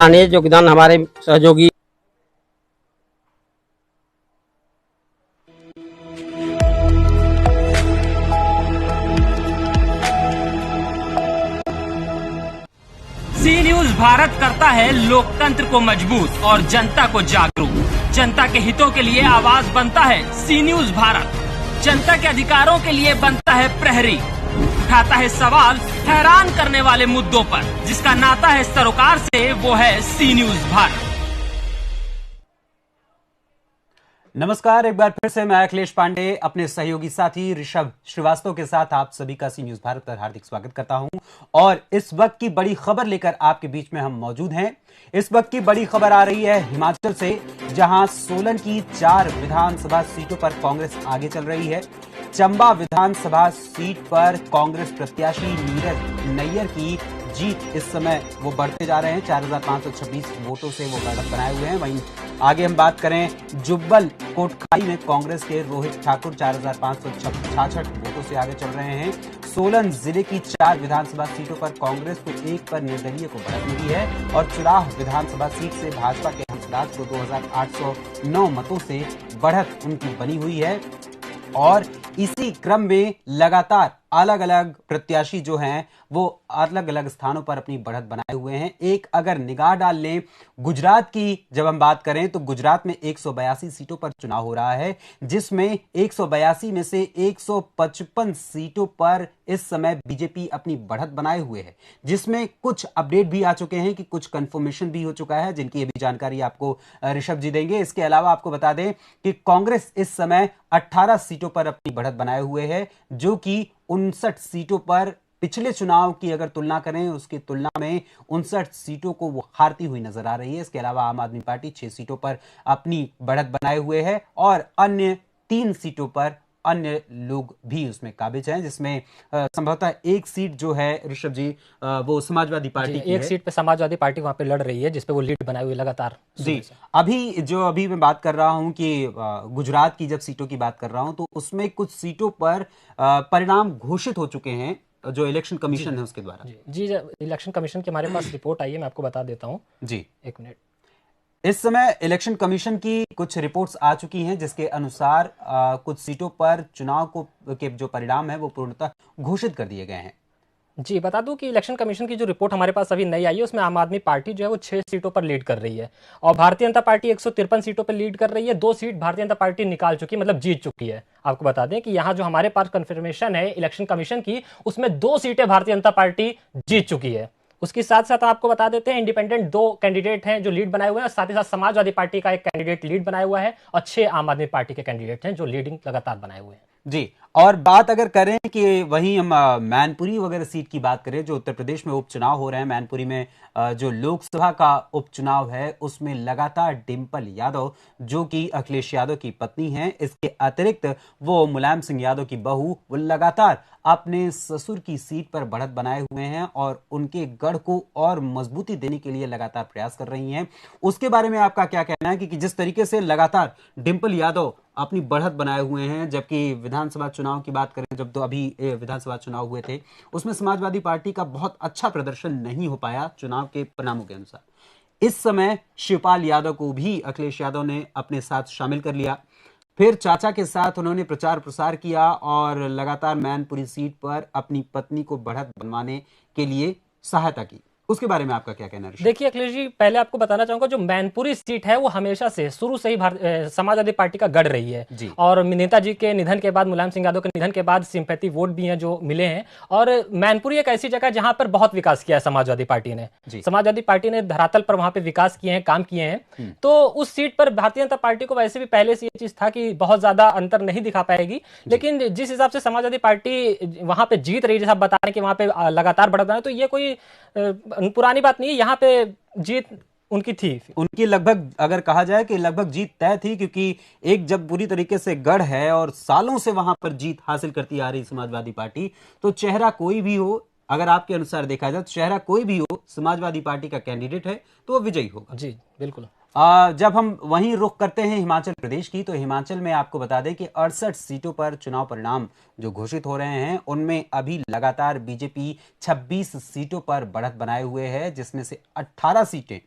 अनेक योगदान हमारे सहयोगी सी न्यूज भारत करता है लोकतंत्र को मजबूत और जनता को जागरूक। जनता के हितों के लिए आवाज बनता है सी न्यूज भारत। जनता के अधिकारों के लिए बनता है प्रहरी। उठाता है सवाल हैरान करने वाले मुद्दों पर। जिसका नाता है सरोकार से, वो है सी न्यूज भारत। नमस्कार, एक बार फिर से मैं अखिलेश पांडे अपने सहयोगी साथी ऋषभ श्रीवास्तव के साथ आप सभी का सी न्यूज भारत पर हार्दिक स्वागत करता हूं। और इस वक्त की बड़ी खबर लेकर आपके बीच में हम मौजूद हैं। इस वक्त की बड़ी खबर आ रही है हिमाचल से, जहां सोलन की 4 विधानसभा सीटों पर कांग्रेस आगे चल रही है। चंबा विधानसभा सीट पर कांग्रेस प्रत्याशी नीरज नैयर की जीत इस समय वो बढ़ते जा रहे हैं। 4526 वोटों से वो बढ़त बनाए हुए हैं। वहीं आगे हम बात करें जुब्बल कोटखाई में कांग्रेस के रोहित ठाकुर 4566 वोटों से आगे चल रहे हैं। सोलन जिले की 4 विधानसभा सीटों पर कांग्रेस को 1 पर निर्दलीय को बढ़त मिली है और चुनाव विधानसभा सीट से भाजपा के हंसराज को 2809 मतों से बढ़त उनकी बनी हुई है। और इसी क्रम में लगातार अलग अलग प्रत्याशी जो हैं वो अलग अलग स्थानों पर अपनी बढ़त बनाए हुए हैं। एक अगर निगाह डाल लें गुजरात की, जब हम बात करें तो गुजरात में 182 सीटों पर चुनाव हो रहा है, जिसमें 182 में से 155 सीटों पर इस समय बीजेपी अपनी बढ़त बनाए हुए है, जिसमें कुछ अपडेट भी आ चुके हैं कि कुछ कंफर्मेशन भी हो चुका है, जिनकी अभी जानकारी आपको ऋषभ जी देंगे। इसके अलावा आपको बता दें कि कांग्रेस इस समय 18 सीटों पर अपनी बढ़त बनाए हुए है, जो कि 59 सीटों पर पिछले चुनाव की अगर तुलना करें उसकी तुलना में 59 सीटों को वो हारती हुई नजर आ रही है। इसके अलावा आम आदमी पार्टी 6 सीटों पर अपनी बढ़त बनाए हुए है और अन्य 3 सीटों पर अन्य लोग भी उसमें काबिज हैं, जिसमें संभवतः एक सीट जो है ऋषभ जी वो समाजवादी पार्टी की एक सीट पे समाजवादी पार्टी वहां पे लड़ रही है, जिसपे वो लीड बनाए हुए लगातार जी। अभी मैं बात कर रहा हूं कि गुजरात की जब सीटों की बात कर रहा हूं तो उसमें कुछ सीटों पर परिणाम घोषित हो चुके हैं जो इलेक्शन कमीशन है उसके द्वारा। जी इलेक्शन कमीशन की हमारे पास रिपोर्ट आई है, मैं आपको बता देता हूँ जी, एक मिनट। इस समय इलेक्शन कमीशन की कुछ रिपोर्ट्स आ चुकी हैं, जिसके अनुसार कुछ सीटों पर चुनाव के जो परिणाम है वो पूर्णतः घोषित कर दिए गए हैं। जी बता दूं कि इलेक्शन कमीशन की जो रिपोर्ट हमारे पास अभी नई आई है उसमें आम आदमी पार्टी जो है वो 6 सीटों पर लीड कर रही है और भारतीय जनता पार्टी 153 सीटों पर लीड कर रही है। 2 सीट भारतीय जनता पार्टी निकाल चुकी है, मतलब जीत चुकी है। आपको बता दें कि यहाँ जो हमारे पास कंफर्मेशन है इलेक्शन कमीशन की, उसमें 2 सीटें भारतीय जनता पार्टी जीत चुकी है। उसके साथ साथ आपको बता देते हैं इंडिपेंडेंट 2 कैंडिडेट हैं जो लीड बनाए हुए हैं, और साथ ही साथ समाजवादी पार्टी का एक कैंडिडेट लीड बनाया हुआ है और 6 आम आदमी पार्टी के कैंडिडेट हैं जो लीडिंग लगातार बनाए हुए हैं। जी, और बात अगर करें कि वहीं हम मैनपुरी वगैरह सीट की बात करें, जो उत्तर प्रदेश में उपचुनाव हो रहे हैं, मैनपुरी में जो लोकसभा का उपचुनाव है उसमें लगातार डिंपल यादव जो कि अखिलेश यादव की पत्नी हैं, इसके अतिरिक्त वो मुलायम सिंह यादव की बहू, वो लगातार अपने ससुर की सीट पर बढ़त बनाए हुए हैं और उनके गढ़ को और मजबूती देने के लिए लगातार प्रयास कर रही हैं। उसके बारे में आपका क्या कहना है कि जिस तरीके से लगातार डिंपल यादव अपनी बढ़त बनाए हुए हैं, जबकि विधानसभा चुनाव की बात करें, जब तो अभी विधानसभा चुनाव हुए थे उसमें समाजवादी पार्टी का बहुत अच्छा प्रदर्शन नहीं हो पाया चुनाव के परिणामों के अनुसार। इस समय शिवपाल यादव को भी अखिलेश यादव ने अपने साथ शामिल कर लिया, फिर चाचा के साथ उन्होंने प्रचार प्रसार किया और लगातार मैनपुरी सीट पर अपनी पत्नी को बढ़त बनवाने के लिए सहायता की। उसके बारे में आपका क्या कहना है? देखिए अखिलेश जी, पहले आपको बताना चाहूंगा जो मैनपुरी सीट है वो हमेशा से शुरू से ही समाजवादी पार्टी का गढ़ रही है और नेताजी के निधन के बाद, मुलायम सिंह यादव के निधन के बाद सिंपैथी वोट भी हैं जो मिले हैं। और मैनपुरी एक ऐसी जगह जहां पर बहुत विकास किया है समाजवादी पार्टी ने। समाजवादी पार्टी ने धरातल पर वहां पे विकास किए हैं, काम किए हैं। तो उस सीट पर भारतीय जनता पार्टी को वैसे भी पहले से ये चीज था कि बहुत ज्यादा अंतर नहीं दिखा पाएगी, लेकिन जिस हिसाब से समाजवादी पार्टी वहां पे जीत रही है, जैसा बता रहे हैं कि वहां पे लगातार बढ़त बना, तो ये कोई पुरानी बात नहीं है। यहाँ पे जीत उनकी थी, उनकी लगभग अगर कहा जाए कि लगभग जीत तय थी, क्योंकि एक जब पूरी तरीके से गढ़ है और सालों से वहां पर जीत हासिल करती आ रही समाजवादी पार्टी, तो चेहरा कोई भी हो, अगर आपके अनुसार देखा जाए तो चेहरा कोई भी हो, समाजवादी पार्टी का कैंडिडेट है तो वो विजयी होगा। जी बिल्कुल। जब हम वहीं रुख करते हैं हिमाचल प्रदेश की, तो हिमाचल में आपको बता दें कि 68 सीटों पर चुनाव परिणाम जो घोषित हो रहे हैं उनमें अभी लगातार बीजेपी 26 सीटों पर बढ़त बनाए हुए है, जिसमें से 18 सीटें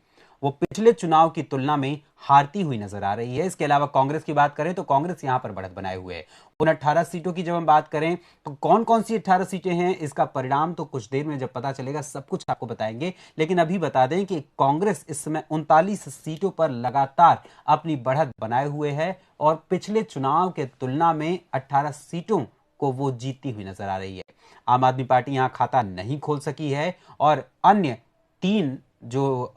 वो पिछले चुनाव की तुलना में हारती हुई नजर आ रही है। इसके अलावा कांग्रेस की बात करें तो कांग्रेस यहां पर बढ़त बनाए हुए है। उन 18 सीटों की जब हम बात करें तो कौन कौन सी 18 सीटें हैं, इसका परिणाम तो कुछ देर में जब पता चलेगा सब कुछ आपको बताएंगे। लेकिन अभी बता दें कि कांग्रेस इस समय 39 सीटों पर लगातार अपनी बढ़त बनाए हुए है और पिछले चुनाव के तुलना में 18 सीटों को वो जीतती हुई नजर आ रही है। आम आदमी पार्टी यहां खाता नहीं खोल सकी है और अन्य 3 जो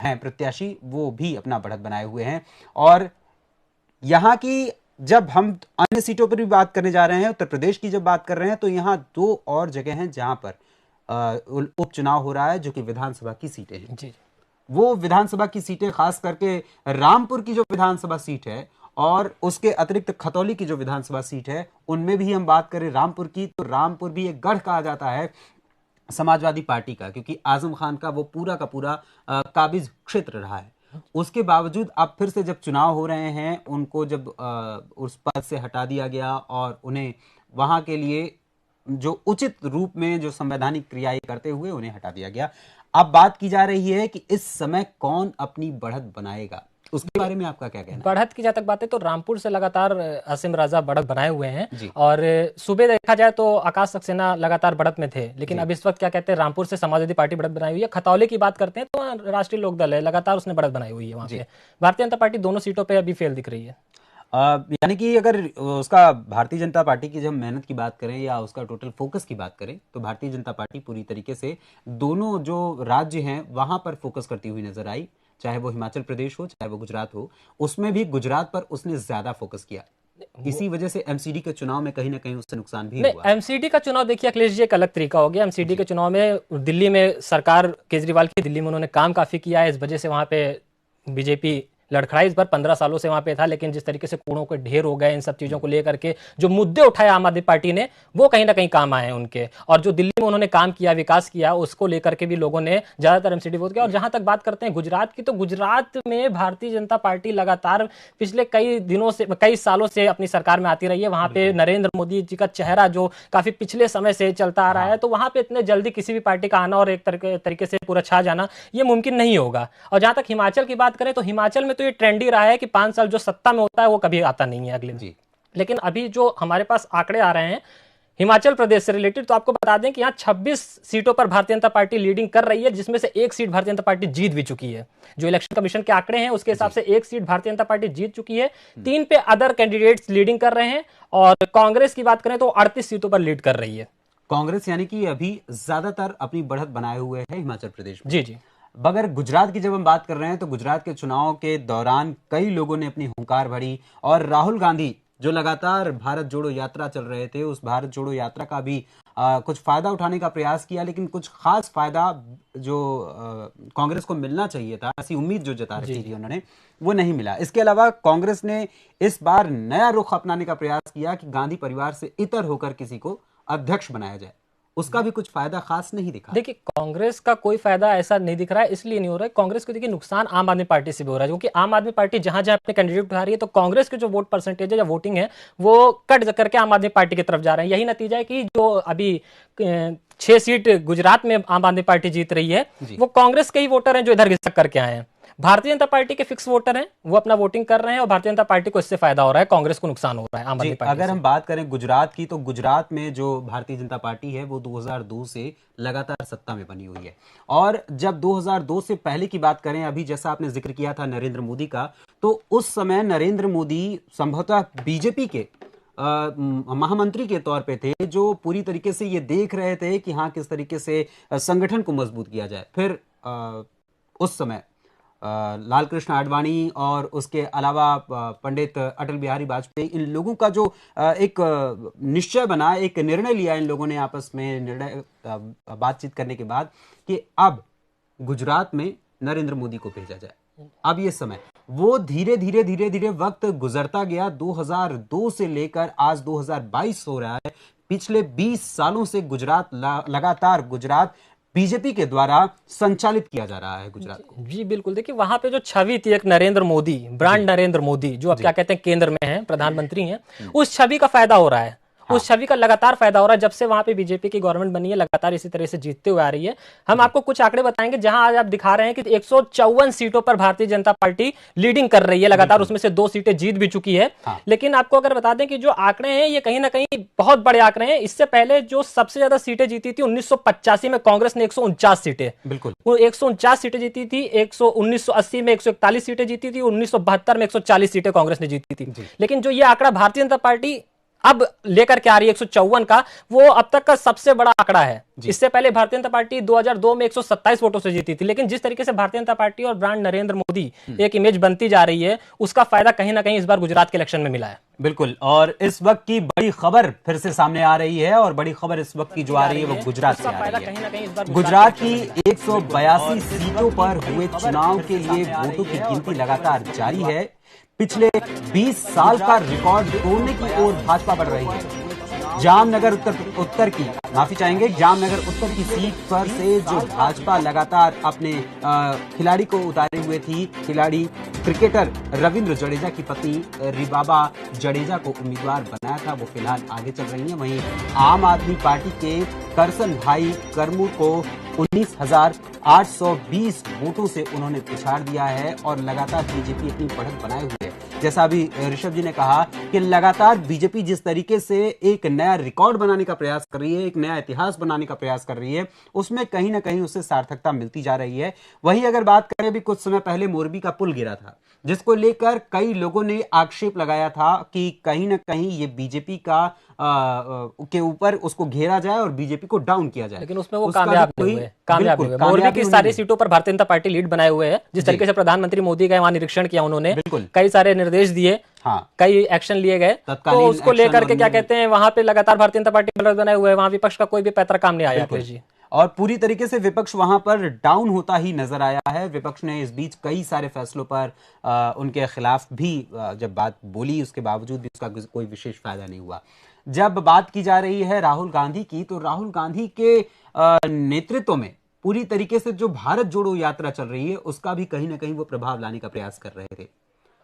हैं प्रत्याशी वो भी अपना बढ़त बनाए हुए हैं। और यहां की जब हम अन्य सीटों पर भी बात करने जा रहे हैं, उत्तर प्रदेश की जब बात कर रहे हैं, तो यहां 2 और जगह हैं जहां पर उपचुनाव हो रहा है जो कि विधानसभा की सीटें हैं। जी। वो विधानसभा की सीटें खास करके रामपुर की जो विधानसभा सीट है और उसके अतिरिक्त खतौली की जो विधानसभा सीट है, उनमें भी हम बात करें रामपुर की तो रामपुर भी एक गढ़ कहा जाता है समाजवादी पार्टी का, क्योंकि आजम खान का वो पूरा का पूरा काबिज क्षेत्र रहा है। उसके बावजूद अब फिर से जब चुनाव हो रहे हैं, उनको जब उस पद से हटा दिया गया और उन्हें वहां के लिए जो उचित रूप में जो संवैधानिक क्रियाएं करते हुए उन्हें हटा दिया गया। अब बात की जा रही है कि इस समय कौन अपनी बढ़त बनाएगा, उसके बारे में आपका क्या कहना है? बढ़त की जहां तक बात है तो रामपुर से लगातार असीम राजा बढ़त बनाए हुए हैं जी। और सुबह देखा जाए तो आकाश सक्सेना लगातार बढ़त में थे, लेकिन अब इस वक्त क्या कहते हैं रामपुर से समाजवादी पार्टी बढ़त बनाई हुई है। खतौली की बात करते हैं तो राष्ट्रीय लोकदल है, लगातार उसने बढ़त बनाई हुई है वहां पे। भारतीय जनता पार्टी दोनों सीटों पे अभी फेल दिख रही है। यानी कि अगर उसका भारतीय जनता पार्टी की जब मेहनत की बात करें या उसका टोटल फोकस की बात करें तो भारतीय जनता पार्टी पूरी तरीके से दोनों जो राज्य हैं वहां पर फोकस करती हुई नजर आई, चाहे वो हिमाचल प्रदेश हो चाहे वो गुजरात हो। उसमें भी गुजरात पर उसने ज्यादा फोकस किया, इसी वजह से एमसीडी के चुनाव में कहीं ना कहीं उससे नुकसान भी हुआ। एमसीडी का चुनाव देखिए अखिलेश जी एक अलग तरीका हो गया। एमसीडी के चुनाव में दिल्ली में सरकार केजरीवाल की दिल्ली में उन्होंने काम काफी किया है, इस वजह से वहां पे बीजेपी लड़खड़ाई इस बार 15 सालों से वहां पे था, लेकिन जिस तरीके से कूड़ों के ढेर हो गए, इन सब चीजों को लेकर के जो मुद्दे उठाए आम आदमी पार्टी ने वो कहीं ना कहीं काम आए हैं उनके, और जो दिल्ली में उन्होंने काम किया विकास किया उसको लेकर के भी लोगों ने ज्यादातर एमसीडी वोट किया। और जहां तक बात करते हैं गुजरात की, तो गुजरात में भारतीय जनता पार्टी लगातार पिछले कई दिनों से कई सालों से अपनी सरकार में आती रही है। वहां पे नरेंद्र मोदी जी का चेहरा जो काफी पिछले समय से चलता आ रहा है, तो वहां पे इतने जल्दी किसी भी पार्टी का आना और एक तरीके से पूरा छा जाना ये मुमकिन नहीं होगा। और जहां तक हिमाचल की बात करें तो हिमाचल में तो ये ट्रेंडी रहा है कि 5 साल जो सत्ता में होता है वो कभी आता नहीं है अगले में। लेकिन अभी जो हमारे पास आंकड़े आ रहे हैं हिमाचल प्रदेश से रिलेटेड, तो आपको बता दें कि यहाँ 26 सीटों पर भारतीय जनता पार्टी लीडिंग कर रही है, जिसमें से 1 सीट भारतीय जनता पार्टी जीत भी चुकी है। जो इलेक्शन कमीशन के आंकड़े हैं उसके हिसाब से 1 सीट भारतीय जनता पार्टी जीत चुकी है, 3 पे अदर कैंडिडेट्स लीडिंग कर रहे हैं। और कांग्रेस की बात करें तो 38 सीटों पर लीड कर रही है कांग्रेस, यानी कि अभी ज्यादातर अपनी बढ़त बनाए हुए है हिमाचल प्रदेश में। जी। मगर गुजरात की जब हम बात कर रहे हैं तो गुजरात के चुनाव के दौरान कई लोगों ने अपनी हुंकार भरी और राहुल गांधी जो लगातार भारत जोड़ो यात्रा चल रहे थे, उस भारत जोड़ो यात्रा का भी कुछ फायदा उठाने का प्रयास किया, लेकिन कुछ खास फायदा जो कांग्रेस को मिलना चाहिए था, ऐसी उम्मीद जो जता रखी थी उन्होंने, वो नहीं मिला। इसके अलावा कांग्रेस ने इस बार नया रुख अपनाने का प्रयास किया कि गांधी परिवार से इतर होकर किसी को अध्यक्ष बनाया जाए, उसका भी कुछ फायदा खास नहीं दिखा। देखिए कांग्रेस का कोई फायदा ऐसा नहीं दिख रहा है, इसलिए नहीं हो रहा है। कांग्रेस को देखिए नुकसान आम आदमी पार्टी से भी हो रहा है, क्योंकि आम आदमी पार्टी जहां जहां अपने कैंडिडेट उठा रही है तो कांग्रेस के जो वोट परसेंटेज है या वोटिंग है वो कट करके आम आदमी पार्टी की तरफ जा रहे हैं। यही नतीजा है कि जो अभी 6 सीट गुजरात में आम आदमी पार्टी जीत रही है वो कांग्रेस के ही वोटर हैं जो इधर घिसक करके आए हैं। भारतीय जनता पार्टी के फिक्स वोटर हैं, वो अपना वोटिंग कर रहे हैं और भारतीय जनता पार्टी को इससे फायदा हो रहा है, कांग्रेस को नुकसान हो रहा है आम आदमी पार्टी अगर से। हम बात करें गुजरात की तो गुजरात में जो भारतीय जनता पार्टी है वो 2002 से लगातार सत्ता में बनी हुई है। और जब 2002 से पहले की बात करें, अभी जैसा आपने जिक्र किया था नरेंद्र मोदी का, तो उस समय नरेंद्र मोदी संभवतः बीजेपी के महामंत्री के तौर पे थे, जो पूरी तरीके से ये देख रहे थे कि हाँ किस तरीके से संगठन को मजबूत किया जाए। फिर उस समय लाल कृष्ण आडवाणी और उसके अलावा पंडित अटल बिहारी वाजपेयी, इन लोगों का जो एक निश्चय बना, एक निर्णय लिया इन लोगों ने आपस में निर्णय बातचीत करने के बाद कि अब गुजरात में नरेंद्र मोदी को भेजा जाए। अब ये समय वो धीरे धीरे वक्त गुजरता गया, 2002 से लेकर आज 2022 हो रहा है। पिछले 20 सालों से गुजरात लगातार गुजरात बीजेपी के द्वारा संचालित किया जा रहा है गुजरात को। जी बिल्कुल, देखिए वहां पे जो छवि थी एक नरेंद्र मोदी, ब्रांड नरेंद्र मोदी जो अब क्या कहते हैं केंद्र में है, प्रधानमंत्री हैं, उस छवि का फायदा हो रहा है। उस छवि का लगातार फायदा हो रहा है। जब से वहां पे बीजेपी की गवर्नमेंट बनी है, लगातार इसी तरह से जीतते हुए आ रही है। हम आपको कुछ आंकड़े बताएंगे, जहां आज आप दिखा रहे हैं कि 154 सीटों पर भारतीय जनता पार्टी लीडिंग कर रही है लगातार, उसमें से 2 सीटें जीत भी चुकी है। लेकिन आपको अगर बता दें कि जो आंकड़े हैं ये कहीं ना कहीं बहुत बड़े आंकड़े हैं। इससे पहले जो सबसे ज्यादा सीटें जीती थी 1985 में कांग्रेस ने 149 सीटें, बिल्कुल वो 149 सीटें जीती थी। 1980 में 141 सीटें जीती थी, 1972 में 140 सीटें कांग्रेस ने जीती थी। लेकिन जो ये आंकड़ा भारतीय जनता पार्टी अब लेकर के आ रही है 154 का, वो अब तक का सबसे बड़ा आंकड़ा है। इससे पहले भारतीय जनता पार्टी 2002 में 127 वोटों से जीती थी। लेकिन जिस तरीके से भारतीय जनता पार्टी और ब्रांड नरेंद्र मोदी एक इमेज बनती जा रही है, उसका फायदा कहीं ना कहीं इस बार गुजरात के इलेक्शन में मिला है। बिल्कुल। और इस वक्त की बड़ी खबर फिर से सामने आ रही है, और बड़ी खबर इस वक्त की जो आ रही है वो गुजरात से आ रही है। गुजरात की 182 सीटों पर हुए चुनाव के लिए वोटों की गिनती लगातार जारी है। पिछले 20 साल का रिकॉर्ड तोड़ने की ओर भाजपा बढ़ रही है। जामनगर उत्तर की माफी चाहेंगे, जामनगर उत्तर की सीट पर से जो भाजपा लगातार अपने खिलाड़ी को उतारे हुए थी, खिलाड़ी क्रिकेटर रविंद्र जडेजा की पत्नी रिबाबा जडेजा को उम्मीदवार बनाया था, वो फिलहाल आगे चल रही है। वहीं आम आदमी पार्टी के करसन भाई करमू को 19,820 वोटों से उन्होंने पिछाड़ दिया है, और लगातार बीजेपी अपनी बढ़त बनाए हुए है। जैसा अभी ऋषभ जी ने कहा कि लगातार बीजेपी जिस तरीके से एक नया रिकॉर्ड बनाने का प्रयास कर रही है, एक नया इतिहास बनाने का प्रयास कर रही है, उसमें कहीं ना कहीं उससे सार्थकता मिलती जा रही है। वहीं अगर बात करें, भी कुछ समय पहले मोरबी का पुल गिरा था, जिसको लेकर कई लोगों ने आक्षेप लगाया था कि कहीं ना कहीं ये बीजेपी का के ऊपर उसको घेरा जाए और बीजेपी को डाउन किया जाए। लेकिन उसमें वो कामयाब नहीं हुए। मोरबी की सारी सीटों पर भारतीय जनता पार्टी लीड बनाए हुए है। जिस तरीके से प्रधानमंत्री मोदी गए वहां निरीक्षण किया उन्होंने, कई सारे निर्देश दिए, कई एक्शन लिए गए, तो उसको लेकर के क्या कहते हैं, वहां पे लगातार भारतीय जनता पार्टी बढ़त बनाए हुए है। वहां विपक्ष का कोई भी पैतरा काम नहीं आया जी। और पूरी तरीके से विपक्ष वहां पर डाउन होता ही नजर आया है। विपक्ष ने इस बीच कई सारे फैसलों पर उनके खिलाफ भी जब बात बोली, उसके बावजूद भी उसका कोई विशेष फायदा नहीं हुआ। जब बात की जा रही है राहुल गांधी की, तो राहुल गांधी के नेतृत्व में पूरी तरीके से जो भारत जोड़ो यात्रा चल रही है, उसका भी कहीं ना कहीं वो प्रभाव लाने का प्रयास कर रहे थे।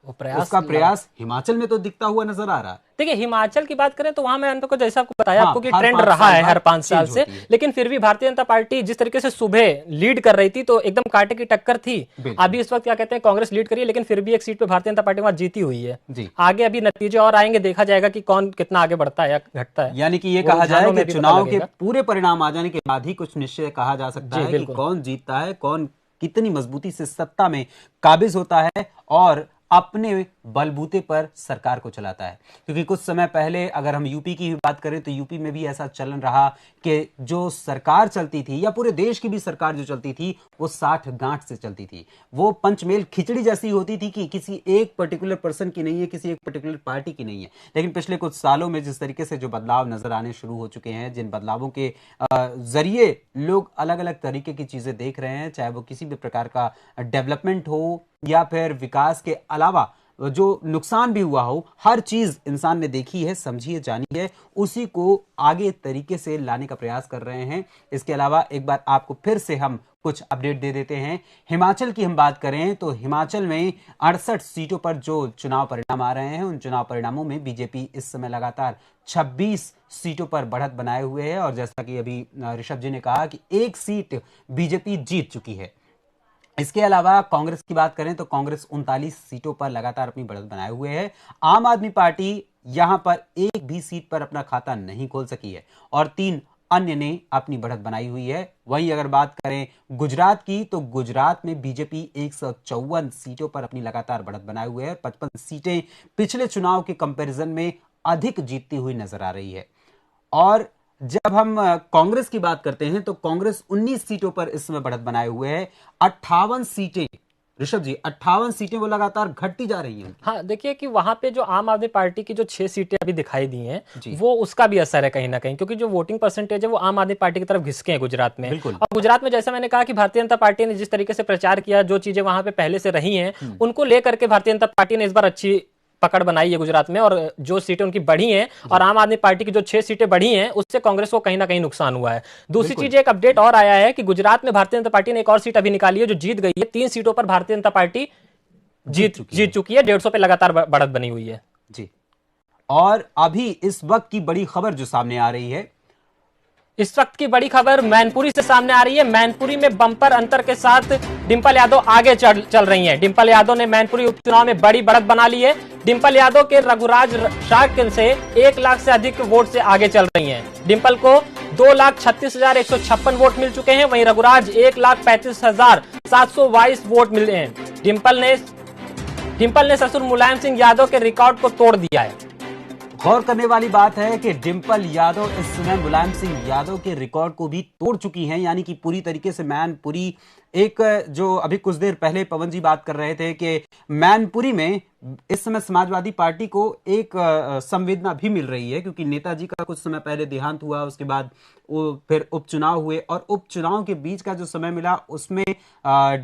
उसका प्रयास हिमाचल में तो दिखता हुआ नजर आ रहा है। देखिए, हिमाचल की बात करें तो वहां मैं तो जैसा आपको बताया आपको कि ट्रेंड रहा है हर 5 साल से, लेकिन फिर भी भारतीय जनता पार्टी जिस तरीके से सुबह लीड कर रही थी तो एकदम कांटे की टक्कर थी। अभी इस वक्त क्या कहते हैं, कांग्रेस लीड करी है, लेकिन फिर भी एक सीट पे भारतीय जनता पार्टी वहां जीती हुई है। आगे अभी नतीजे और आएंगे, देखा जाएगा कि कौन कितना आगे बढ़ता है या घटता है। यानी कि ये कहा जाए कि चुनाव के पूरे परिणाम आ जाने के बाद ही कुछ निश्चय कहा जा सकता है कि कौन जीतता है, कौन कितनी मजबूती से सत्ता में काबिज होता है और अपने बलबूते पर सरकार को चलाता है। क्योंकि कुछ समय पहले अगर हम यूपी की बात करें तो यूपी में भी ऐसा चलन रहा कि जो सरकार चलती थी, या पूरे देश की भी सरकार जो चलती थी, वो 60 गांठ से चलती थी। वो पंचमेल खिचड़ी जैसी होती थी कि किसी एक पर्टिकुलर पर्सन की नहीं है, किसी एक पर्टिकुलर पार्टी की नहीं है। लेकिन पिछले कुछ सालों में जिस तरीके से जो बदलाव नजर आने शुरू हो चुके हैं, जिन बदलावों के जरिए लोग अलग अलग तरीके की चीजें देख रहे हैं, चाहे वो किसी भी प्रकार का डेवलपमेंट हो या फिर विकास के अलावा जो नुकसान भी हुआ हो, हर चीज इंसान ने देखी है, समझी है, जानी है, उसी को आगे तरीके से लाने का प्रयास कर रहे हैं। इसके अलावा एक बार आपको फिर से हम कुछ अपडेट दे देते हैं। हिमाचल की हम बात करें तो हिमाचल में 68 सीटों पर जो चुनाव परिणाम आ रहे हैं, उन चुनाव परिणामों में बीजेपी इस समय लगातार 26 सीटों पर बढ़त बनाए हुए है। और जैसा कि अभी ऋषभ जी ने कहा कि एक सीट बीजेपी जीत चुकी है। इसके अलावा कांग्रेस की बात करें तो कांग्रेस 39 सीटों पर लगातार अपनी बढ़त बनाए हुए है। आम आदमी पार्टी यहां पर एक भी सीट पर अपना खाता नहीं खोल सकी है और 3 अन्य ने अपनी बढ़त बनाई हुई है। वहीं अगर बात करें गुजरात की, तो गुजरात में बीजेपी 154 सीटों पर अपनी लगातार बढ़त बनाए हुए है। 55 सीटें पिछले चुनाव के कंपैरिजन में अधिक जीतती हुई नजर आ रही है। और जब हम कांग्रेस की बात करते हैं तो कांग्रेस 19 सीटों पर इस समय बढ़त बनाए हुए है। 58 सीटें, ऋषभ जी, 58 सीटें वो लगातार घटती जा रही हैं। हाँ, देखिए कि वहां पे जो आम आदमी पार्टी की जो 6 सीटें अभी दिखाई दी हैं, वो उसका भी असर है कहीं ना कहीं, क्योंकि जो वोटिंग परसेंटेज है वो आम आदमी पार्टी की तरफ घिसके हैं गुजरात में। और गुजरात में जैसा मैंने कहा कि भारतीय जनता पार्टी ने जिस तरीके से प्रचार किया, जो चीजें वहां पे पहले से रही हैं, उनको लेकर के भारतीय जनता पार्टी ने इस बार अच्छी पकड़ बनाई है गुजरात में। और जो सीटें उनकी बढ़ी हैं और आम आदमी पार्टी की जो 6 सीटें बढ़ी हैं, उससे कांग्रेस को कहीं ना कहीं नुकसान हुआ है। दूसरी चीज, एक अपडेट और आया है कि गुजरात में भारतीय जनता पार्टी ने एक और सीट अभी निकाली है जो जीत गई है। 3 सीटों पर भारतीय जनता पार्टी जीत चुकी है। 150 पे लगातार बढ़त बनी हुई है जी। और अभी इस वक्त की बड़ी खबर जो सामने आ रही है, इस वक्त की बड़ी खबर मैनपुरी से सामने आ रही है। मैनपुरी में बम्पर अंतर के साथ डिंपल यादव आगे चल रही हैं। डिंपल यादव ने मैनपुरी उपचुनाव में बड़ी बढ़त बना ली है। डिंपल यादव के रघुराज शाह से 1 लाख से अधिक वोट से आगे चल रही हैं। डिंपल को 2,36,156 वोट मिल चुके हैं, वहीं रघुराज 1,35,722 वोट मिले हैं। डिंपल ने ससुर मुलायम सिंह यादव के रिकॉर्ड को तोड़ दिया है। गौर करने वाली बात है कि डिंपल यादव इस समय मुलायम सिंह यादव के रिकॉर्ड को भी तोड़ चुकी हैं, यानी कि पूरी तरीके से मैनपुरी, एक जो अभी कुछ देर पहले पवन जी बात कर रहे थे कि मैनपुरी में इस समय समाजवादी पार्टी को एक संवेदना भी मिल रही है, क्योंकि नेताजी का कुछ समय पहले देहांत हुआ, उसके बाद फिर उपचुनाव हुए और उपचुनाव के बीच का जो समय मिला उसमें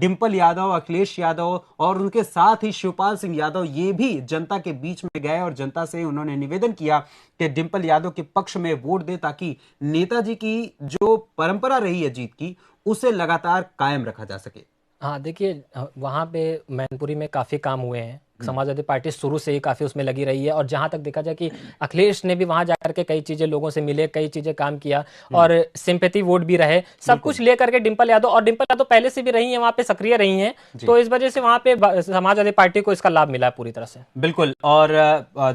डिंपल यादव, अखिलेश यादव और उनके साथ ही शिवपाल सिंह यादव ये भी जनता के बीच में गए और जनता से उन्होंने निवेदन किया कि डिंपल यादव के पक्ष में वोट दे, ताकि नेताजी की जो परंपरा रही है जीत की उसे लगातार कायम रखा जा सके। हाँ, देखिए वहां पे मैनपुरी में काफी काम हुए हैं। समाजवादी पार्टी शुरू से ही काफी उसमें लगी रही है और जहां तक देखा जाए कि अखिलेश ने भी वहां जाकर के कई चीजें लोगों से मिले, कई चीजें काम किया और सिंपैथी वोट भी रहे, सब कुछ लेकर के डिंपल यादव पहले से भी रही हैं, वहां पे सक्रिय रही हैं, तो इस वजह से वहां पे समाजवादी पार्टी को इसका लाभ मिला है पूरी तरह से। बिल्कुल, और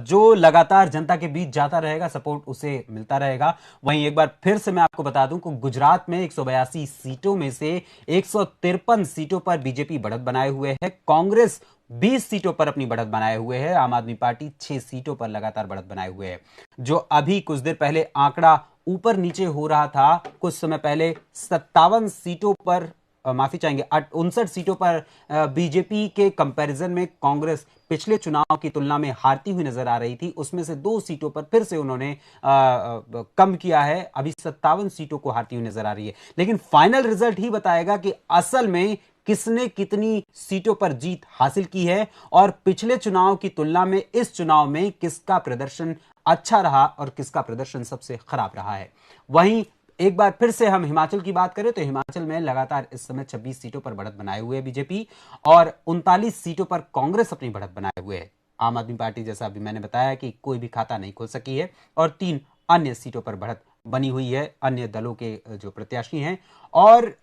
जो लगातार जनता के बीच जाता रहेगा, सपोर्ट उसे मिलता रहेगा। वहीं एक बार फिर से मैं आपको बता दूं कि गुजरात में 182 सीटों में से 153 सीटों पर बीजेपी बढ़त बनाए हुए है, कांग्रेस 20 सीटों पर अपनी बढ़त बनाए हुए है, आम आदमी पार्टी 6 सीटों पर लगातार बढ़त बनाए हुए है। जो अभी कुछ देर पहले आंकड़ा ऊपर नीचे हो रहा था, कुछ समय पहले 57 सीटों पर, माफी चाहेंगे 59 सीटों पर बीजेपी के कंपैरिजन में कांग्रेस पिछले चुनाव की तुलना में हारती हुई नजर आ रही थी, उसमें से 2 सीटों पर फिर से उन्होंने कम किया है, अभी 57 सीटों को हारती हुई नजर आ रही है। लेकिन फाइनल रिजल्ट ही बताएगा कि असल में किसने कितनी सीटों पर जीत हासिल की है और पिछले चुनाव की तुलना में इस चुनाव में किसका प्रदर्शन अच्छा रहा और किसका प्रदर्शन सबसे खराब रहा है। वहीं एक बार फिर से हम हिमाचल की बात करें तो हिमाचल में लगातार इस समय 26 सीटों पर बढ़त बनाए हुए है बीजेपी और 39 सीटों पर कांग्रेस अपनी बढ़त बनाए हुए है। आम आदमी पार्टी, जैसा अभी मैंने बताया, कि कोई भी खाता नहीं खोल सकी है और 3 अन्य सीटों पर बढ़त बनी हुई है अन्य दलों के जो प्रत्याशी हैं। और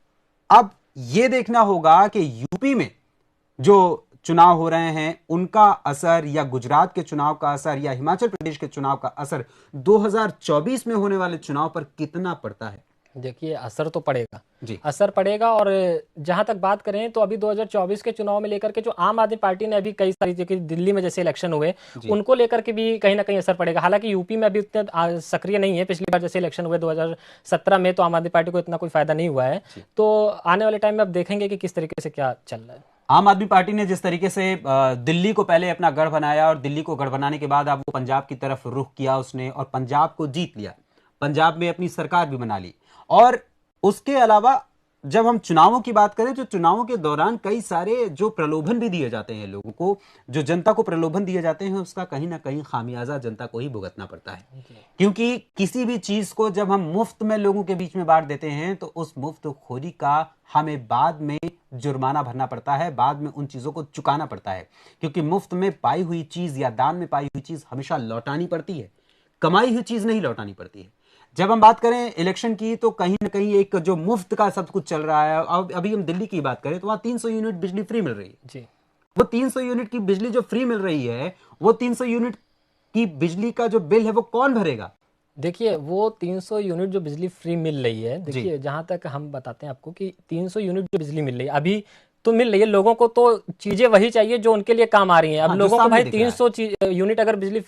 अब यह देखना होगा कि यूपी में जो चुनाव हो रहे हैं उनका असर या गुजरात के चुनाव का असर या हिमाचल प्रदेश के चुनाव का असर 2024 में होने वाले चुनाव पर कितना पड़ता है। देखिए, असर तो पड़ेगा जी, असर पड़ेगा। और जहां तक बात करें तो अभी 2024 के चुनाव में लेकर के जो आम आदमी पार्टी ने अभी कई सारी जगह, दिल्ली में जैसे इलेक्शन हुए, उनको लेकर के भी कहीं ना कहीं असर पड़ेगा। हालांकि यूपी में अभी उतने सक्रिय नहीं है, पिछली बार जैसे इलेक्शन हुए 2017 में तो आम आदमी पार्टी को इतना कोई फायदा नहीं हुआ है। तो आने वाले टाइम में अब देखेंगे कि किस तरीके से क्या चल रहा है। आम आदमी पार्टी ने जिस तरीके से दिल्ली को पहले अपना गढ़ बनाया और दिल्ली को गढ़ बनाने के बाद अब वो पंजाब की तरफ रुख किया उसने और पंजाब को जीत लिया, पंजाब में अपनी सरकार भी बना ली। और उसके अलावा जब हम चुनावों की बात करें तो चुनावों के दौरान कई सारे जो प्रलोभन भी दिए जाते हैं लोगों को, जो जनता को प्रलोभन दिए जाते हैं, उसका कहीं ना कहीं खामियाजा जनता को ही भुगतना पड़ता है। क्योंकि किसी भी चीज को जब हम मुफ्त में लोगों के बीच में बांट देते हैं तो उस मुफ्त खोरी का हमें बाद में जुर्माना भरना पड़ता है, बाद में उन चीजों को चुकाना पड़ता है। क्योंकि मुफ्त में पाई हुई चीज या दान में पाई हुई चीज हमेशा लौटानी पड़ती है, कमाई हुई चीज नहीं लौटानी पड़ती है। जब हम बात करें इलेक्शन की तो कहीं ना कहीं एक जो मुफ्त का सब कुछ चल रहा है, अब अभी हम दिल्ली की बात करें तो वहां 300 यूनिट बिजली फ्री मिल रही है जी। वो 300 यूनिट की बिजली जो फ्री मिल रही है, वो 300 यूनिट की बिजली का जो बिल है वो कौन भरेगा। देखिए, वो 300 यूनिट जो बिजली फ्री मिल रही है, देखिए जहां तक हम बताते हैं आपको कि 300 यूनिट जो बिजली मिल रही है अभी तो मिल रही है, लोगों को तो चीजें वही चाहिए जो उनके लिए काम आ रही हैं। अब लोगों को भाई 300 यूनिट अगर बिजली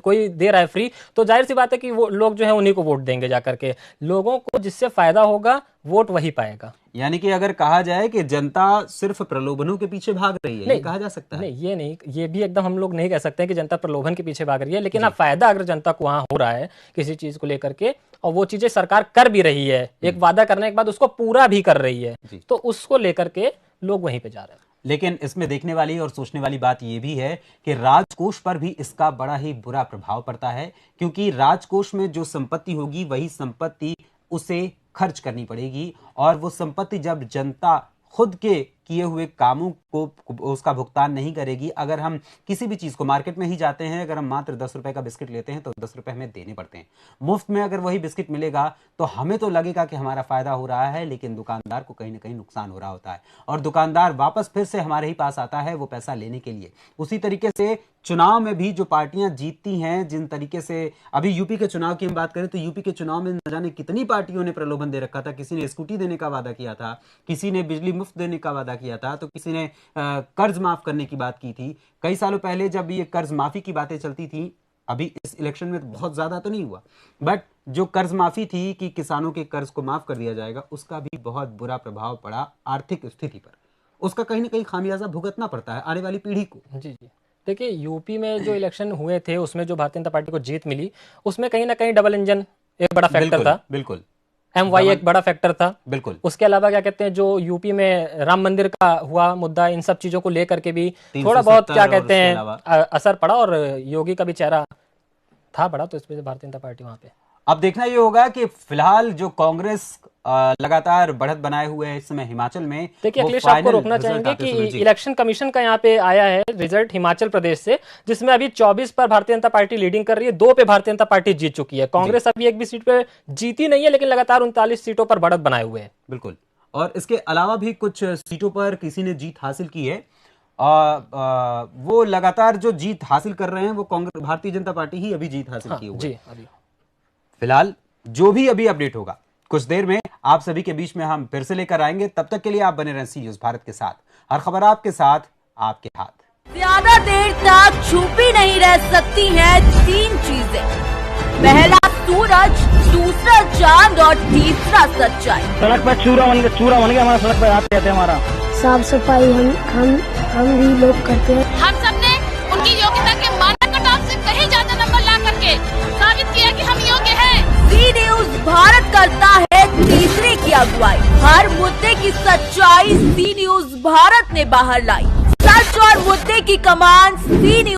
कोई दे रहा है फ्री, तो जाहिर सी बात है कि वो लोग जो है उन्हीं को वोट देंगे जाकर के। लोगों को जिससे फायदा होगा वोट वही पाएगा। यानी कि अगर कहा जाए कि जनता सिर्फ प्रलोभनों के पीछे भाग रही है, नहीं, ये कहा जा सकता है? नहीं, ये नहीं, ये भी एकदम हम लोग नहीं कह सकते कि जनता प्रलोभन के पीछे भाग रही है, लेकिन फायदा अगर जनता को वहां हो रहा है किसी चीज को लेकर के और वो चीजें सरकार कर भी रही है, एक वादा करने के बाद उसको पूरा भी कर रही है, तो उसको लेकर के लोग वहीं पे जा रहे हैं। लेकिन इसमें देखने वाली और सोचने वाली बात यह भी है कि राजकोष पर भी इसका बड़ा ही बुरा प्रभाव पड़ता है, क्योंकि राजकोष में जो संपत्ति होगी वही संपत्ति उसे खर्च करनी पड़ेगी और वो संपत्ति जब जनता खुद के किए हुए कामों को उसका भुगतान नहीं करेगी। अगर हम किसी भी चीज को मार्केट में ही जाते हैं, अगर हम मात्र 10 रुपए का बिस्किट लेते हैं तो 10 रुपए हमें देने पड़ते हैं। मुफ्त में अगर वही बिस्किट मिलेगा तो हमें तो लगेगा कि हमारा फायदा हो रहा है, लेकिन दुकानदार को कहीं ना कहीं नुकसान हो रहा होता है और दुकानदार वापस फिर से हमारे ही पास आता है वो पैसा लेने के लिए। उसी तरीके से चुनाव में भी जो पार्टियां जीतती हैं, जिन तरीके से अभी यूपी के चुनाव की हम बात करें तो यूपी के चुनाव में न जाने कितनी पार्टियों ने प्रलोभन दे रखा था। किसी ने स्कूटी देने का वादा किया था, किसी ने बिजली मुफ्त देने का वादा किया था, तो किसी ने कर्ज माफ करने की बात की थी। कई सालों पहले जब ये कर्ज माफी की बातें चलती थी, अभी इस इलेक्शन में तो बहुत ज्यादा तो नहीं हुआ, बट जो कर्ज माफी थी कि किसानों के कर्ज को माफ कर दिया जाएगा, उसका भी बहुत बुरा प्रभाव पड़ा आर्थिक स्थिति पर। उसका कहीं ना कहीं खामियाजा भुगतना पड़ता है आने वाली पीढ़ी को। जी जी, देखिए यूपी में जो इलेक्शन हुए थे उसमें जो भारतीय जनता पार्टी को जीत मिली, उसमें कहीं ना कहीं डबल इंजन एक बड़ा फैक्टर था। बिल्कुल, MY एक बड़ा फैक्टर था। बिल्कुल। उसके अलावा क्या कहते हैं, जो यूपी में राम मंदिर का हुआ मुद्दा, इन सब चीजों को लेकर के भी थोड़ा बहुत क्या कहते हैं असर पड़ा और योगी का भी चेहरा था बड़ा, तो इस वजह से भारतीय जनता पार्टी वहां पे। अब देखना ये होगा कि फिलहाल जो कांग्रेस लगातार बढ़त बनाए हुए है इस समय हिमाचल में। देखिए अखिलेश, आपको रोकना चाहेंगे कि इलेक्शन कमीशन का यहाँ पे आया है रिजल्ट हिमाचल प्रदेश से, जिसमें अभी 24 पर भारतीय जनता पार्टी लीडिंग कर रही है, 2 पे भारतीय जनता पार्टी जीत चुकी है। कांग्रेस अभी एक भी सीट पे जीती नहीं है, लेकिन लगातार 39 सीटों पर बढ़त बनाए हुए हैं। बिल्कुल, और इसके अलावा भी कुछ सीटों पर किसी ने जीत हासिल की है। वो लगातार जो जीत हासिल कर रहे हैं वो कांग्रेस, भारतीय जनता पार्टी ही अभी जीत हासिल की हुई है। फिलहाल जो भी अभी अपडेट होगा कुछ देर में आप सभी के बीच में हम फिर से लेकर आएंगे। तब तक के लिए आप बने रहें सी न्यूज़ भारत के साथ। हर खबर आपके साथ, आपके हाथ। ज्यादा देर तक छुपी नहीं रह सकती हैं 3 चीजें। पहला सूरज, दूसरा चांद और तीसरा सच्चाई। सड़क पर चूरा बन गया हमारा, सड़क पर आते रहते हमारा। साफ सफाई हम भी लोग करते हैं। हम सबने उनकी योग्यता के मानक कटऑफ से कहीं ज्यादा नंबर ला करके साबित किया कि हम योग्य हैं। सी न्यूज़ भारत करता है तीसरे की अगुवाई। हर मुद्दे की सच्चाई सी न्यूज़ भारत ने बाहर लाई। सच और मुद्दे की कमान सी न्यूज़